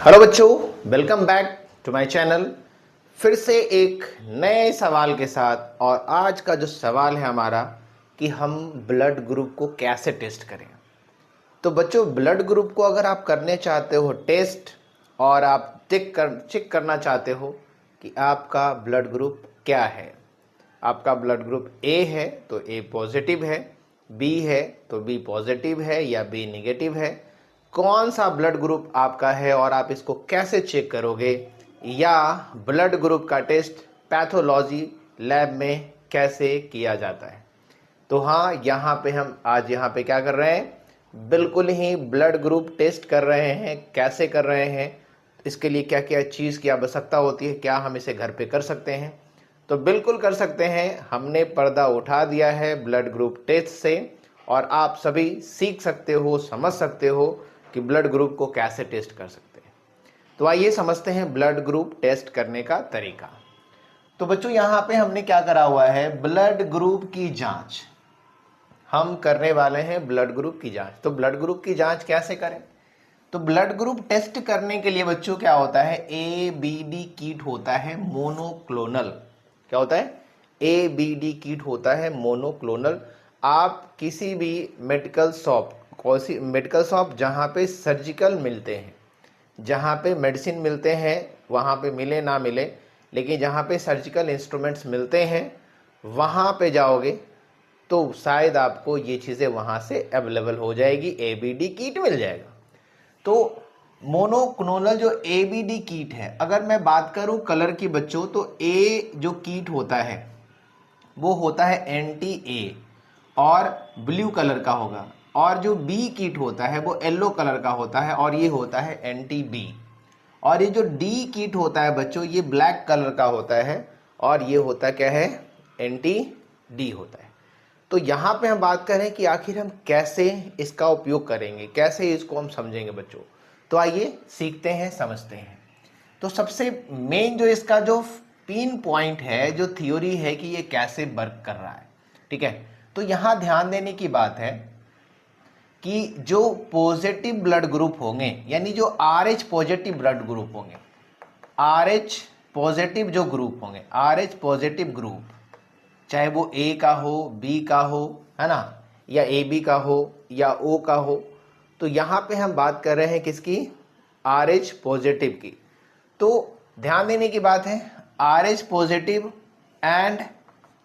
Hello बच्चों, welcome back to my channel. फिर से एक नए सवाल के साथ। और आज का जो सवाल है हमारा कि हम ब्लड ग्रुप को कैसे टेस्ट करें। तो बच्चों, ब्लड ग्रुप को अगर आप करने चाहते हो टेस्ट और आप चेक करना चाहते हो कि आपका ब्लड ग्रुप क्या है। आपका ब्लड ग्रुप ए है तो ए पॉजिटिव है, बी है तो बी पॉजिटिव है या बी निगेटिव है। कौन सा ब्लड ग्रुप आपका है और आप इसको कैसे चेक करोगे, या ब्लड ग्रुप का टेस्ट पैथोलॉजी लैब में कैसे किया जाता है। तो हाँ, यहाँ पे हम आज यहाँ पे क्या कर रहे हैं, बिल्कुल ही ब्लड ग्रुप टेस्ट कर रहे हैं। कैसे कर रहे हैं, इसके लिए क्या क्या चीज़ की आवश्यकता होती है, क्या हम इसे घर पे कर सकते हैं। तो बिल्कुल कर सकते हैं। हमने पर्दा उठा दिया है ब्लड ग्रुप टेस्ट से और आप सभी सीख सकते हो, समझ सकते हो कि ब्लड ग्रुप को कैसे टेस्ट कर सकते हैं। तो आइए समझते हैं ब्लड ग्रुप टेस्ट करने का तरीका। तो बच्चों, यहाँ पे हमने क्या करा हुआ है, ब्लड ग्रुप की जांच हम करने वाले हैं। ब्लड ग्रुप की जांच, तो ब्लड ग्रुप की जांच कैसे करें। तो ब्लड ग्रुप टेस्ट करने के लिए बच्चों क्या होता है, ABD किट होता है मोनोक्लोनल। क्या होता है, ABD किट होता है मोनोक्लोनल। आप किसी भी मेडिकल शॉप, कौन सी मेडिकल शॉप, जहाँ पे सर्जिकल मिलते हैं, जहाँ पे मेडिसिन मिलते हैं, वहाँ पे मिले ना मिले, लेकिन जहाँ पे सर्जिकल इंस्ट्रूमेंट्स मिलते हैं वहाँ पे जाओगे तो शायद आपको ये चीज़ें वहाँ से अवेलेबल हो जाएगी, ABD किट मिल जाएगा। तो मोनोक्लोनल जो ABD कीट है, अगर मैं बात करूं कलर की बच्चों, तो A जो कीट होता है वो होता है एंटी A और ब्लू कलर का होगा, और जो B कीट होता है वो येलो कलर का होता है और ये होता है एंटी B। और ये जो D कीट होता है बच्चों, ये ब्लैक कलर का होता है और ये होता क्या है, एंटी D होता है। तो यहाँ पे हम बात करें कि आखिर हम कैसे इसका उपयोग करेंगे, कैसे इसको हम समझेंगे बच्चों। तो आइए सीखते हैं, समझते हैं। तो सबसे मेन जो इसका जो पिन पॉइंट है, जो थ्योरी है कि ये कैसे वर्क कर रहा है, ठीक है। तो यहाँ ध्यान देने की बात है कि जो पॉजिटिव ब्लड ग्रुप होंगे, यानी जो RH पॉजिटिव ब्लड ग्रुप होंगे, RH पॉजिटिव जो ग्रुप होंगे, RH पॉजिटिव ग्रुप, चाहे वो A का हो, B का हो, है ना, या AB का हो या O का हो। तो यहाँ पे हम बात कर रहे हैं किसकी, RH पॉजिटिव की। तो ध्यान देने की बात है, RH पॉजिटिव एंड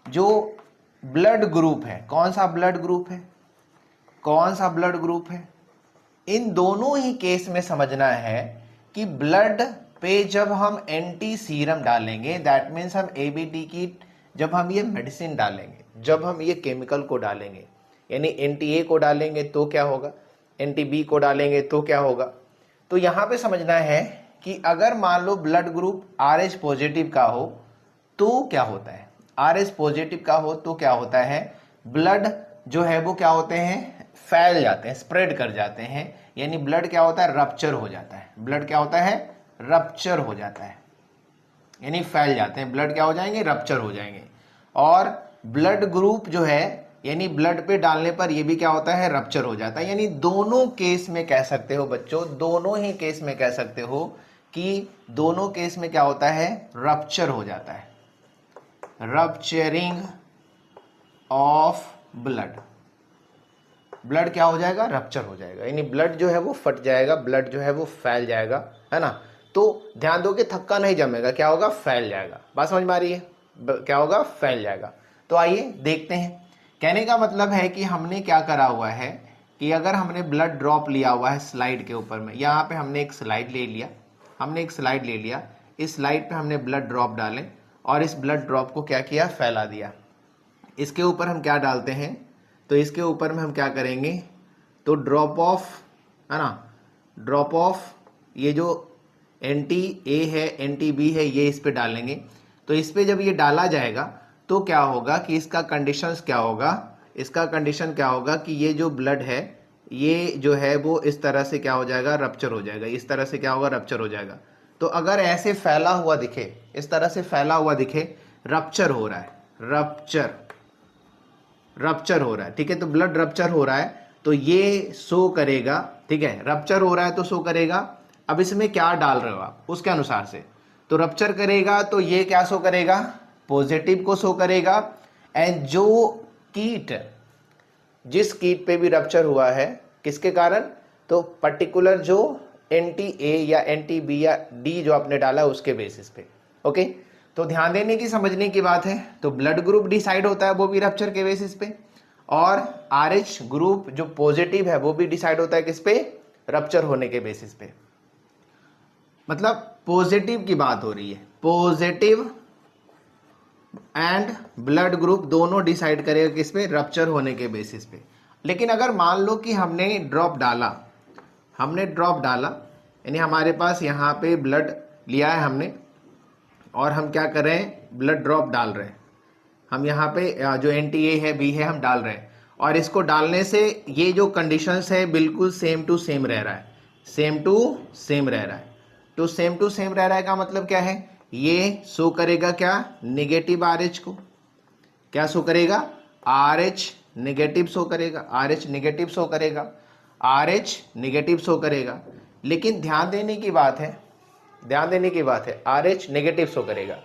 जो ब्लड ग्रुप है, कौन सा ब्लड ग्रुप है, कौन सा ब्लड ग्रुप है, इन दोनों ही केस में समझना है कि ब्लड पे जब हम एंटी सीरम डालेंगे, दैट मीन्स हम ABD की, जब हम ये मेडिसिन डालेंगे, जब हम ये केमिकल को डालेंगे, यानी एंटी A को डालेंगे तो क्या होगा, एंटी B को डालेंगे तो क्या होगा। तो यहाँ पे समझना है कि अगर मान low blood group RH positive का हो तो क्या होता है, RH पॉजिटिव का हो तो क्या होता है, ब्लड जो है वो क्या होते हैं, फैल जाते हैं, स्प्रेड कर जाते हैं, यानी ब्लड क्या होता है, रप्चर हो जाता है। ब्लड क्या होता है, रप्चर हो जाता है, यानी फैल जाते हैं, ब्लड क्या हो जाएंगे, रप्चर हो जाएंगे। और ब्लड ग्रुप जो है, यानी ब्लड पे डालने पर ये भी क्या होता है, रप्चर हो जाता है। यानी दोनों केस में कह सकते हो बच्चों, दोनों ही केस में कह सकते हो कि दोनों केस में क्या होता है, रप्चर हो जाता है, रप्चरिंग ऑफ ब्लड। ब्लड क्या हो जाएगा, रप्चर हो जाएगा, यानी ब्लड जो है वो फट जाएगा, ब्लड जो है वो फैल जाएगा, है ना। तो ध्यान दो कि थक्का नहीं जमेगा, क्या होगा, फैल जाएगा। बात समझ में आ रही है, क्या होगा, फैल जाएगा। तो आइए देखते हैं। कहने का मतलब है कि हमने क्या करा हुआ है कि अगर हमने ब्लड ड्रॉप लिया हुआ है स्लाइड के ऊपर में, यहाँ पे हमने एक स्लाइड ले लिया, हमने एक स्लाइड ले लिया, इस स्लाइड पे हमने ब्लड ड्रॉप डाले और इस ब्लड ड्रॉप को क्या किया, फैला दिया। इसके ऊपर हम क्या डालते हैं, तो इसके ऊपर में हम क्या करेंगे, तो ड्रॉप ऑफ, है ना, ड्रॉप ऑफ ये जो एंटी A है, एंटी B है, ये इस पे डालेंगे। तो इस पे जब ये डाला जाएगा तो क्या होगा कि इसका कंडीशंस क्या होगा, इसका कंडीशन क्या होगा कि ये जो ब्लड है, ये जो है वो इस तरह से क्या हो जाएगा, रप्चर हो जाएगा, इस तरह से क्या होगा, रप्चर हो जाएगा। तो अगर ऐसे फैला हुआ दिखे, इस तरह से फैला हुआ दिखे, रप्चर हो रहा है, रप्चर रप्चर हो रहा है, ठीक है। तो ब्लड रप्चर हो रहा है तो ये शो करेगा, ठीक है, रप्चर हो रहा है तो शो करेगा अब इसमें क्या डाल रहे हो आप उसके अनुसार से। तो रप्चर करेगा तो ये क्या शो करेगा, पॉजिटिव को शो करेगा। एंड जो कीट, जिस कीट पे भी रप्चर हुआ है किसके कारण, तो पर्टिकुलर जो एंटी ए या एंटी बी या डी जो आपने डाला है उसके बेसिस पे। ओके, तो ध्यान देने की समझने की बात है। तो ब्लड ग्रुप डिसाइड होता है वो भी रप्चर के बेसिस पे, और RH ग्रुप जो पॉजिटिव है वो भी डिसाइड होता है किस पे, रप्चर होने के बेसिस पे। मतलब पॉजिटिव की बात हो रही है, पॉजिटिव एंड ब्लड ग्रुप दोनों डिसाइड करेगा किस पे, रप्चर होने के बेसिस पे। लेकिन अगर मान लो कि हमने ड्रॉप डाला यानी हमारे पास यहाँ पे ब्लड लिया है हमने, और हम क्या कर रहे हैं, ब्लड ड्रॉप डाल रहे हैं। हम यहाँ पे जो एंटी ए है बी है हम डाल रहे हैं, और इसको डालने से ये जो कंडीशंस है बिल्कुल सेम टू सेम रह रहा है, सेम टू सेम रह रहा है। तो सेम टू सेम रह रहा है का मतलब क्या है, ये शो करेगा क्या, नेगेटिव RH को। क्या शो करेगा, RH नेगेटिव शो करेगा, RH नेगेटिव शो करेगा, RH नेगेटिव शो करेगा। लेकिन ध्यान देने की बात है, RH नेगेटिव शो करेगा,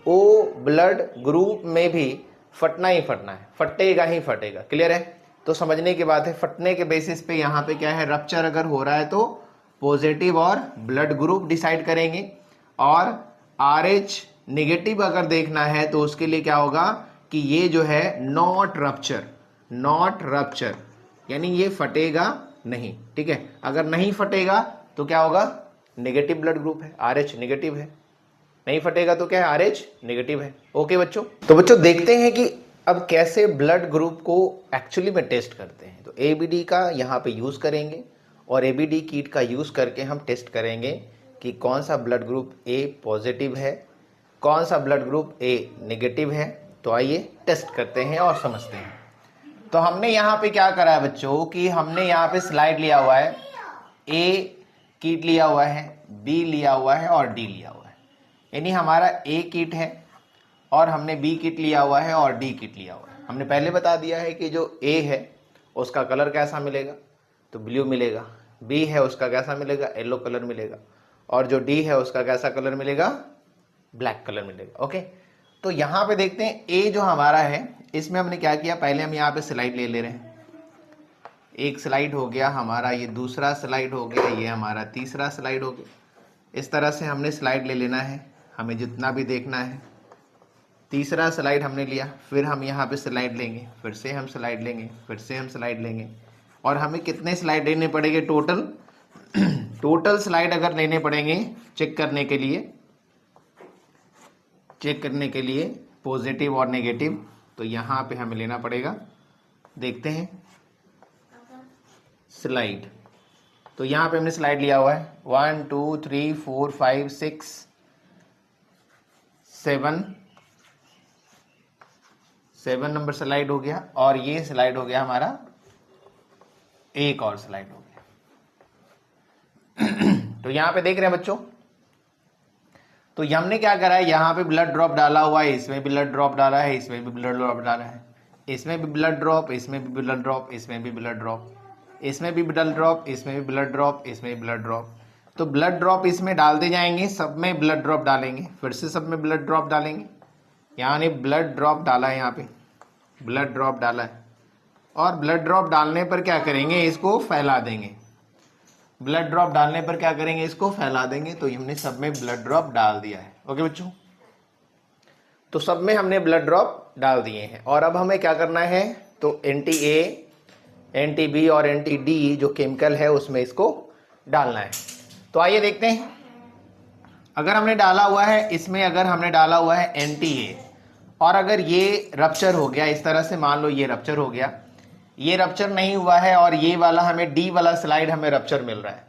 ओ ब्लड ग्रुप में भी फटना ही फटना है, फटेगा ही फटेगा। क्लियर है। तो समझने की बात है, फटने के बेसिस पे यहाँ पे क्या है, रप्चर अगर हो रहा है तो पॉजिटिव और ब्लड ग्रुप डिसाइड करेंगे, और RH नेगेटिव अगर देखना है तो उसके लिए क्या होगा कि ये जो है नॉट रप्चर, यानी ये फटेगा नहीं। ठीक है, अगर नहीं फटेगा तो क्या होगा, नेगेटिव ब्लड ग्रुप है, RH नेगेटिव है, नहीं फटेगा तो क्या है, RH नेगेटिव है। ओके बच्चों, तो बच्चों देखते हैं कि अब कैसे ब्लड ग्रुप को एक्चुअली में टेस्ट करते हैं। तो ABD का यहाँ पे यूज करेंगे, और ABD किट का यूज करके हम टेस्ट करेंगे कि कौन सा ब्लड ग्रुप A पॉजिटिव है, कौन सा ब्लड ग्रुप A नेगेटिव है। तो आइए टेस्ट करते हैं और समझते हैं। तो हमने यहाँ पे क्या करा है बच्चों कि हमने यहाँ पे स्लाइड लिया हुआ है, A किट लिया हुआ है, B लिया हुआ है और D लिया हुआ है। यानी हमारा A किट है और हमने B किट लिया हुआ है और D किट लिया हुआ है। हमने पहले बता दिया है कि जो A है उसका कलर कैसा मिलेगा, तो ब्लू मिलेगा। B है उसका कैसा मिलेगा, येलो कलर मिलेगा। और जो D है उसका कैसा कलर मिलेगा, ब्लैक कलर मिलेगा। ओके, तो यहाँ पे देखते हैं A जो हमारा है इसमें हमने क्या किया, पहले हम यहाँ पे स्लाइड ले रहे हैं। एक स्लाइड हो गया हमारा, ये दूसरा स्लाइड हो गया, ये हमारा तीसरा स्लाइड हो गया। इस तरह से हमने स्लाइड ले लेना है, हमें जितना भी देखना है। तीसरा स्लाइड हमने लिया, फिर हम यहाँ पे स्लाइड लेंगे, फिर से हम स्लाइड लेंगे, फिर से हम स्लाइड लेंगे। और हमें कितने स्लाइड लेने पड़ेंगे टोटल स्लाइड अगर लेने पड़ेंगे चेक करने के लिए पॉजिटिव और नेगेटिव, तो यहाँ पे हमें लेना पड़ेगा, देखते हैं स्लाइड। तो यहाँ पे हमने स्लाइड लिया हुआ है 1 2 3 4 5 6 7 नंबर स्लाइड हो गया, और ये स्लाइड हो गया हमारा, एक और स्लाइड हो गया। तो यहाँ पे देख रहे हैं बच्चों, तो हमने क्या करा है, यहाँ पे ब्लड ड्रॉप डाला हुआ है, इसमें भी ब्लड ड्रॉप डाला है, इसमें भी ब्लड ड्रॉप डाला है, इसमें भी ब्लड ड्रॉप, इसमें भी ब्लड ड्रॉप, इसमें भी ब्लड ड्रॉप, इसमें भी ब्लड ड्रॉप, इसमें भी ब्लड ड्रॉप, इसमें भी ब्लड ड्रॉप। तो ब्लड ड्रॉप इसमें डालते जाएंगे, सब में ब्लड ड्रॉप डालेंगे, फिर से सब में ब्लड ड्रॉप डालेंगे। यानी ब्लड ड्रॉप डाला है, यहाँ पे ब्लड ड्रॉप डाला है, और ब्लड ड्रॉप डालने पर क्या करेंगे, इसको फैला देंगे। ब्लड ड्रॉप डालने पर क्या करेंगे, इसको फैला देंगे। तो हमने सब में ब्लड ड्रॉप डाल दिया है। ओके बच्चों, तो सब में हमने ब्लड ड्रॉप डाल दिए हैं, और अब हमें क्या करना है, तो एंटी ए, एंटी बी और एंटी डी जो केमिकल है उसमें इसको डालना है। तो आइए देखते हैं, अगर हमने डाला हुआ है इसमें, अगर हमने डाला हुआ है एंटी ए, और अगर ये रप्चर हो गया इस तरह से, मान लो ये रप्चर हो गया, ये रप्चर नहीं हुआ है, और ये वाला हमें डी वाला स्लाइड हमें रप्चर मिल रहा है,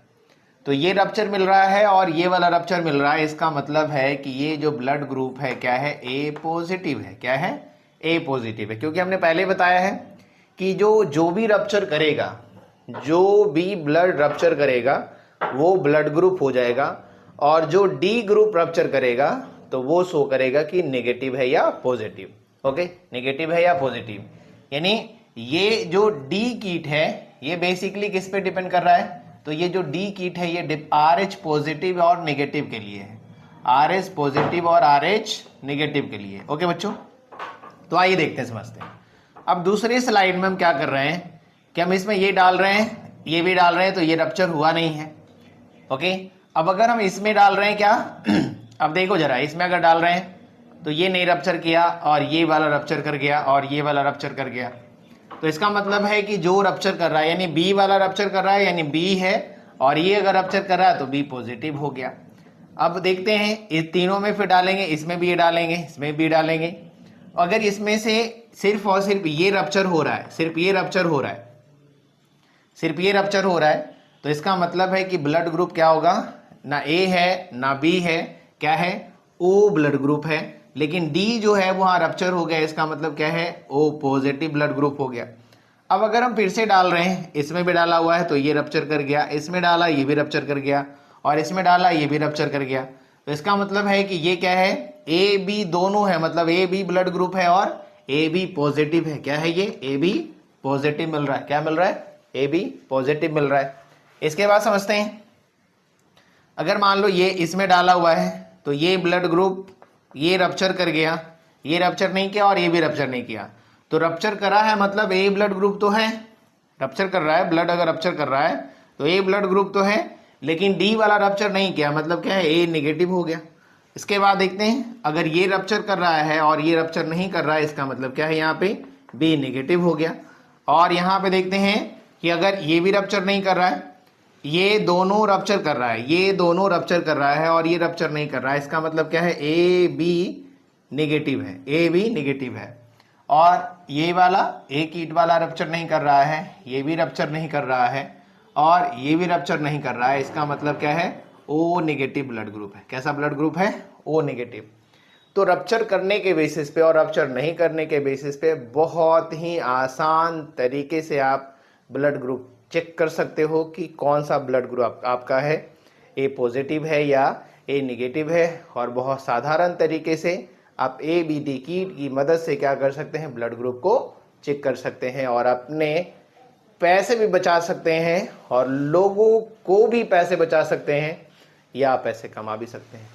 तो ये रप्चर मिल रहा है और ये वाला रप्चर मिल रहा है। इसका मतलब है कि ये जो ब्लड ग्रुप है क्या है, ए पॉजिटिव है। क्या है, ए पॉजिटिव है, क्योंकि हमने पहले बताया है कि जो भी रप्चर करेगा, जो भी ब्लड रप्चर करेगा वो ब्लड ग्रुप हो जाएगा, और जो डी ग्रुप रप्चर करेगा तो वो शो करेगा कि नेगेटिव है या पॉजिटिव। ओके, नेगेटिव है या पॉजिटिव। यानी ये जो डी किट है ये बेसिकली किस पे डिपेंड कर रहा है, तो ये जो डी किट है ये RH पॉजिटिव और नेगेटिव के लिए है, RH पॉजिटिव और RH नेगेटिव के लिए। ओके बच्चों, तो आइए देखते हैं, समझते हैं। अब दूसरी स्लाइड में हम क्या कर रहे हैं कि हम इसमें ये डाल रहे हैं, ये भी डाल रहे हैं, तो ये रप्चर हुआ नहीं है। ओके, अब अगर हम इसमें डाल रहे हैं क्या अब देखो जरा, इसमें अगर डाल रहे हैं तो ये नहीं रप्चर किया और ये वाला रप्चर कर गया और ये वाला रप्चर कर गया। तो इसका मतलब है कि जो रप्चर कर रहा है यानी बी वाला रप्चर कर रहा है, यानी बी है, और ये अगर रप्चर कर रहा है तो बी पॉजिटिव हो गया। अब देखते हैं इस तीनों में फिर डालेंगे, इसमें भी ये डालेंगे, इसमें भी डालेंगे। अगर इसमें से सिर्फ और सिर्फ ये रप्चर हो रहा है, सिर्फ ये रप्चर हो रहा है, सिर्फ ये रप्चर हो रहा है, तो इसका मतलब है कि ब्लड ग्रुप क्या होगा, ना ए है ना बी है, क्या है, ओ ब्लड ग्रुप है। लेकिन डी जो है वहां रप्चर हो गया, इसका मतलब क्या है, ओ पॉजिटिव ब्लड ग्रुप हो गया। अब अगर हम फिर से डाल रहे हैं, इसमें भी डाला हुआ है तो ये रप्चर कर गया, इसमें डाला ये भी रप्चर कर गया, और इसमें डाला ये भी रप्चर कर गया। तो इसका मतलब है कि ये क्या है, ए बी दोनों है, मतलब ए बी ब्लड ग्रुप है और ए बी पॉजिटिव है। क्या है ये, ए बी पॉजिटिव मिल रहा है। क्या मिल रहा है, ए बी पॉजिटिव मिल रहा है। इसके बाद समझते हैं, अगर मान लो ये इसमें डाला हुआ है तो ये ब्लड ग्रुप ये रप्चर कर गया, ये रप्चर नहीं किया और ये भी रप्चर नहीं किया, तो रप्चर करा है मतलब ए ब्लड ग्रुप तो है, रप्चर कर रहा है, ब्लड अगर रप्चर कर रहा है तो ए ब्लड ग्रुप तो है, लेकिन डी वाला रप्चर नहीं किया, मतलब क्या है, ए नेगेटिव हो गया। इसके बाद देखते हैं, अगर ये रप्चर कर रहा है और ये रप्चर नहीं कर रहा है, इसका मतलब क्या है, यहाँ पे बी नेगेटिव हो गया। और यहाँ पे देखते हैं कि अगर ये भी रप्चर नहीं कर रहा है, ये दोनों रप्चर कर रहा है, ये दोनों रप्चर कर रहा है और ये रप्चर नहीं कर रहा है, इसका मतलब क्या है, ए बी नेगेटिव है, ए बी नेगेटिव है। और ये वाला ए कीट वाला रप्चर नहीं कर रहा है, ये भी रप्चर नहीं कर रहा है और ये भी रप्चर नहीं कर रहा है, इसका मतलब क्या है, ओ नेगेटिव ब्लड ग्रुप है। कैसा ब्लड ग्रुप है, ओ नेगेटिव। तो रप्चर करने के बेसिस पे और रप्चर नहीं करने के बेसिस पे बहुत ही आसान तरीके से आप ब्लड ग्रुप चेक कर सकते हो कि कौन सा ब्लड ग्रुप आपका है, ए पॉजिटिव है या ए नेगेटिव है। और बहुत साधारण तरीके से आप ए बी डी किट की मदद से क्या कर सकते हैं, ब्लड ग्रुप को चेक कर सकते हैं और अपने पैसे भी बचा सकते हैं और लोगों को भी पैसे बचा सकते हैं या पैसे कमा भी सकते हैं।